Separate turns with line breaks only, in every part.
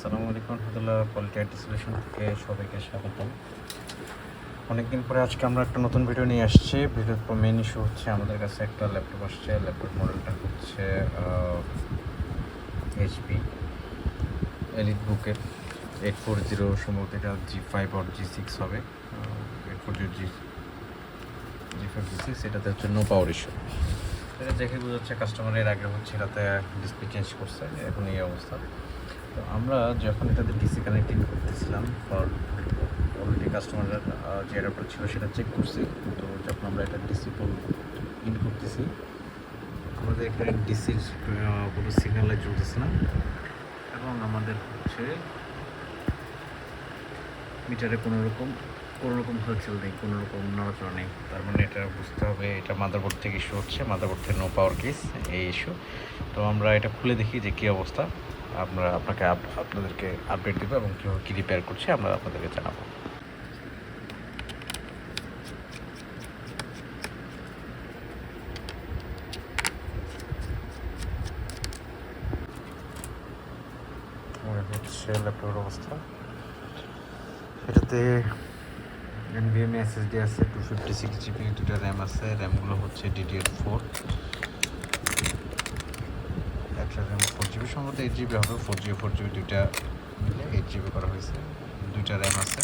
আসসালামু আলাইকুম রহমতুল্লাহ। Quality IT solution থেকে সবাইকে স্বাগতম। অনেকদিন পরে আজকে আমরা একটা নতুন ভিডিও নিয়ে আসছি। ভিডিওর মেন ইস্যু হচ্ছে আমাদের কাছে একটা ল্যাপটপ আসছে। ল্যাপটপ মডেলটা হচ্ছে এইচপি এলিট বুকের 840, সম্ভবত এটা G5 আর G6 হবে। 840 G5 G6, এটাতে হচ্ছে নো পাওয়ার ইস্যু। এটা দেখে বোঝা যাচ্ছে কাস্টমারের আগে হচ্ছে এটাতে ডিসপ্লে চেঞ্জ করছে, এখন এই অবস্থা। তো আমরা যখন এটাতে ডিসি কানেক্টিং করতেছিলাম, অলরেডি কাস্টমারের যে অ্যাডাপ্টার ছিল সেটা চেক করছি। তো যখন আমরা এটা ডিসি পোল ইন করতেছি, আমাদের এখানে ডিসির কোনো সিগন্যালে চলতেছে না, এবং আমাদের হচ্ছে মিটারে কোনো রকম হলচল নেই, কোনো রকম নড়াচড়া নেই। তার মানে এটা বুঝতে হবে এটা মাদারবোর্ড থেকে ইস্যু হচ্ছে, মাদারবোর্ড থেকে নো পাওয়ার কেস এই ইস্যু। তো আমরা এটা খুলে দেখি যে কী অবস্থা। আপনাদেরকে আপডেট দেবো এবং কীভাবে কী রিপেয়ার করছে আমরা আপনাদেরকে জানাবো। হচ্ছে ল্যাপটপের অবস্থা। এটাতে NVMe SSD আছে, 256 GB, দুটো র্যাম আছে। র্যামগুলো হচ্ছে DDR4, একটা র্যাম 4GB, সম্ভবত 8GB হবে। 4GB 4GB দুইটা মিলে 8GB করা হয়েছে। দুইটা র্যাম আছে,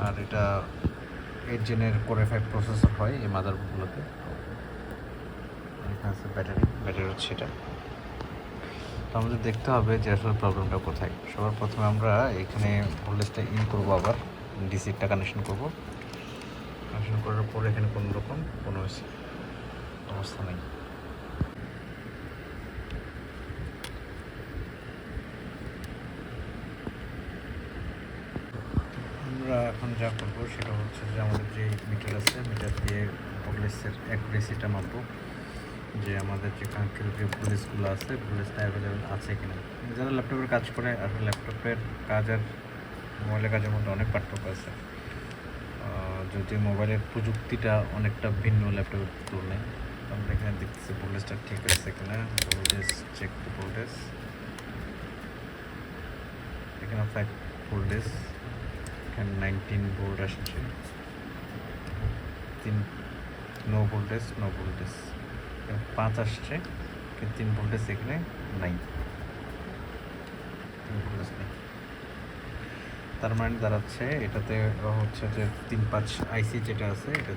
আর এটা 8 জেনের Core i5 প্রসেসর হয় এই মাদারবোর্ডগুলোতে। এখানে আছে ব্যাটারি হচ্ছে এটা। তো আমাদের দেখতে হবে যে আসলে প্রবলেমটা কোথায়। সবার প্রথমে আমরা এখানে ভোল্টেজটা ইন করবো, আবার ডিসিটা কানেকশন করবো। কানেকশন করার পর এখানে কোনো রকম কোনো অবস্থা নেই। আমরা এখন যা করবো সেটা হচ্ছে যে আমাদের যে মিটার আছে, মিটার দিয়ে ভোল্টেজের অ্যাকুরেসিটা মাপবো, যে আমাদের যে কাঙ্ক্ষিত যে ভোল্টেজগুলো আছে, ভোল্টেজটা অ্যাভেলেবেল আছে কিনা। যারা ল্যাপটপের কাজ করে, আসলে ল্যাপটপের কাজ আর মোবাইলের কাজের মধ্যে অনেক পার্থক্য আছে। যদি মোবাইলের প্রযুক্তিটা অনেকটা ভিন্ন ল্যাপটপের তুলনায়। আমরা এখানে দেখতেছি ভোল্টেজটা ঠিক আছে কিনা। ভোল্টেজ চেক টু ভোল্টেজ, এখানে 5 ভোল্টেজ, এখানে 19 ভোল্ট আসছে। 3 নো ভোল্টেজ 5 আসছে, কিন্তু 3 ভোল্টেজ এখানে নাই, 3 ভোল্টেজ নেই। তার মানে দাঁড়াচ্ছে এটাতে হচ্ছে যে 3-5 আইসি যেটা আছে, এটা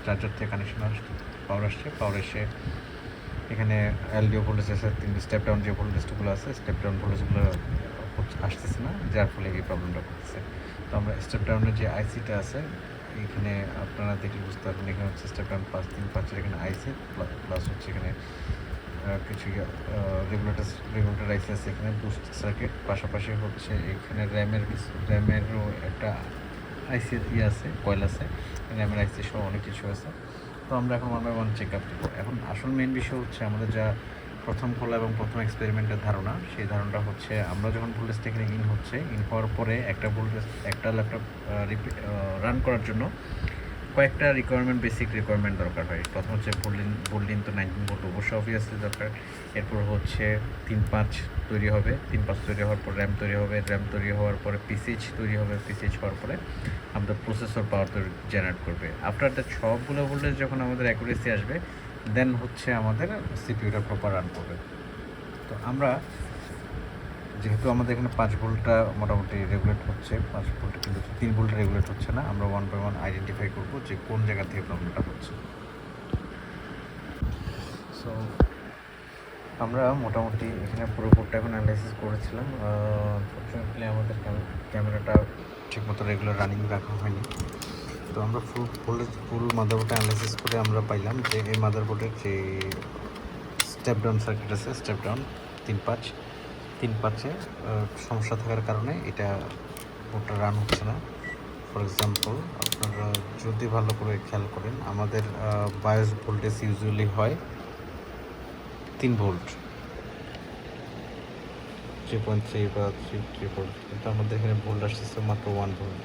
চার্জার থেকে কানেকশন পাওয়ার এসে এখানে এলডিও ভোল্টেজ আছে, 3 স্টেপ ডাউন যে ভোল্টেজগুলো আছে, স্টেপ ডাউন ভোল্টেজগুলো আসতেছে না, যার ফলে এই প্রবলেমটা করতেছে। তো আমরা স্টেপ ডাউনের যে আইসিটা আছে, এখানে আপনারা দেখে বুঝতে পারবেন, এখানে হচ্ছে স্টেপ ডাউন 5 এখানে আইসি প্লাস হচ্ছে এখানে কিছু রেগুলেটর আইসি আছে, এখানে বুস্ট সার্কিট, পাশাপাশি হচ্ছে এখানে র্যামেরও একটা আইসি আছে, কয়েল আছে, র্যামের আইসি সহ অনেক কিছু আছে। তো আমরা এখন 1 বাই 1 চেক আপ দেবো। এখন আসল মেন বিষয় হচ্ছে আমাদের যা প্রথম খোলা এবং প্রথম এক্সপেরিমেন্টের ধারণা, সেই ধারণাটা হচ্ছে আমরা যখন ভোল্টেজটা এখানে ইন হওয়ার পরে একটা ল্যাপটপ রান করার জন্য কয়েকটা বেসিক রিকোয়ারমেন্ট দরকার হয়। প্রথম হচ্ছে বোল্ডিন, তো 19 ভোল্ট অবশ্যই অবভিয়াসলি দরকার। এরপর হচ্ছে 3-5 তৈরি হবে, 3-5 তৈরি হওয়ার পর র্যাম তৈরি হবে, র্যাম তৈরি হওয়ার পরে পিসিএইচ তৈরি হবে, পিসিএইচ হওয়ার পরে আমাদের প্রসেসর পাওয়ার জেনারেট করবে। আফটার দ্যাট সবগুলো ভোল্টেজ যখন আমাদের অ্যাকুরেসি আসবে, দেন হচ্ছে আমাদের সিপিইউটা প্রপার রান করবে। তো আমরা যেহেতু আমাদের এখানে 5 ভোল্টটা মোটামুটি রেগুলেট হচ্ছে, 5 ভোল্ট, কিন্তু 3 ভোল্ট রেগুলেট হচ্ছে না। আমরা 1 বাই 1 আইডেন্টিফাই করবো যে কোন জায়গা থেকে প্রবলেমটা হচ্ছে। সো আমরা মোটামুটি এখানে পুরো বোর্ডটা এখন অ্যানালাইসিস করেছিলাম। ফর্চুনেটলি আমাদের ক্যামেরাটা ঠিকমতো রেগুলার রানিং রাখা হয়নি। তো আমরা ফুল মাদারবোর্ডটা অ্যানালাইসিস করে আমরা পাইলাম যে এই মাদারবোর্ডের যে স্টেপ ডাউন সার্কিট আছে, স্টেপ ডাউন 3-5-এ সমস্যা থাকার কারণে এটা বোর্ডটা রান হচ্ছে না। ফর এক্সাম্পল, আপনারা যদি ভালো করে খেয়াল করেন, আমাদের বায়োস ভোল্টেজ ইউজুয়ালি হয় 3 ভোল্ট, 3.3 বা 3 ভোল্ট, কিন্তু আমাদের এখানে ভোল্ট আসতেছে মাত্র 1 ভোল্ট।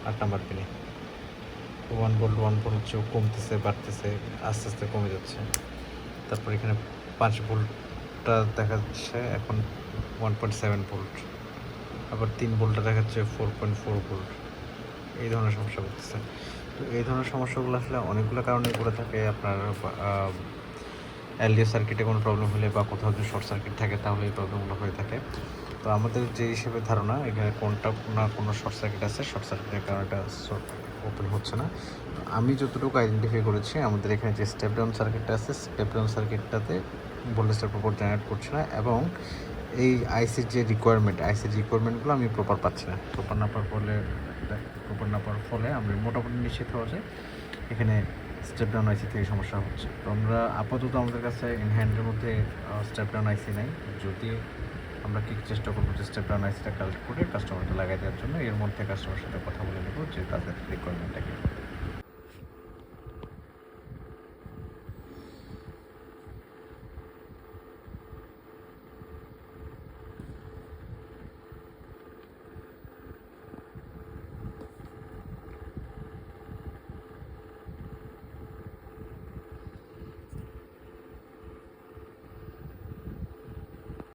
8 নাম্বার পিনে 1 ভোল্ট হচ্ছে কমতেছে, বাড়তেছে, আস্তে আস্তে কমে যাচ্ছে। তারপর এখানে 5 ভোল্ট ভোল্টটা দেখাচ্ছে এখন 1.7 ভোল্ট, আবার 3 ভোল্টটা দেখাচ্ছে 4.4 ভোল্ট। এই ধরনের সমস্যা করতেছে। তো এই ধরনের সমস্যাগুলো আসলে অনেকগুলো কারণে করে থাকে। আপনার এলডিও সার্কিটে কোনো প্রবলেম হলে বা কোথাও যদি শর্ট সার্কিট থাকে তাহলে এই প্রবলেমগুলো হয়ে থাকে। তো আমাদের যে হিসেবে ধারণা এখানে কোনটা না কোনো শর্ট সার্কিট আছে, শর্ট সার্কিটের কারণে এটা ওপেন হচ্ছে না। তো আমি যতটুকু আইডেন্টিফাই করেছি আমাদের এখানে যে স্টেপ ডাউন সার্কিটটা আছে, স্টেপ ডাউন সার্কিটটাতে ভোল্টেজটা প্রপার জেনারেট করছে না, এবং এই আইসির যে রিকোয়ারমেন্টগুলো আমি প্রপার পাচ্ছি না। প্রপার না পাওয়ার ফলে আমি মোটামুটি নিশ্চিত হওয়া যায় এখানে স্টেপ ডাউন আইসি থেকে সমস্যা হচ্ছে। তো আমরা আপাতত আমাদের কাছে ইন হ্যান্ডের মধ্যে স্টেপ ডাউন আইসি নাই, যদি আমরা কি চেষ্টা করবো যে স্টেপ ডাউন আইসিটা কালেক্ট করে কাস্টমারকে লাগাই দেওয়ার জন্য। এর মধ্যে কাস্টমারের সাথে কথা বলে নেবো যে তাদের রিকোয়ারমেন্টটা কী।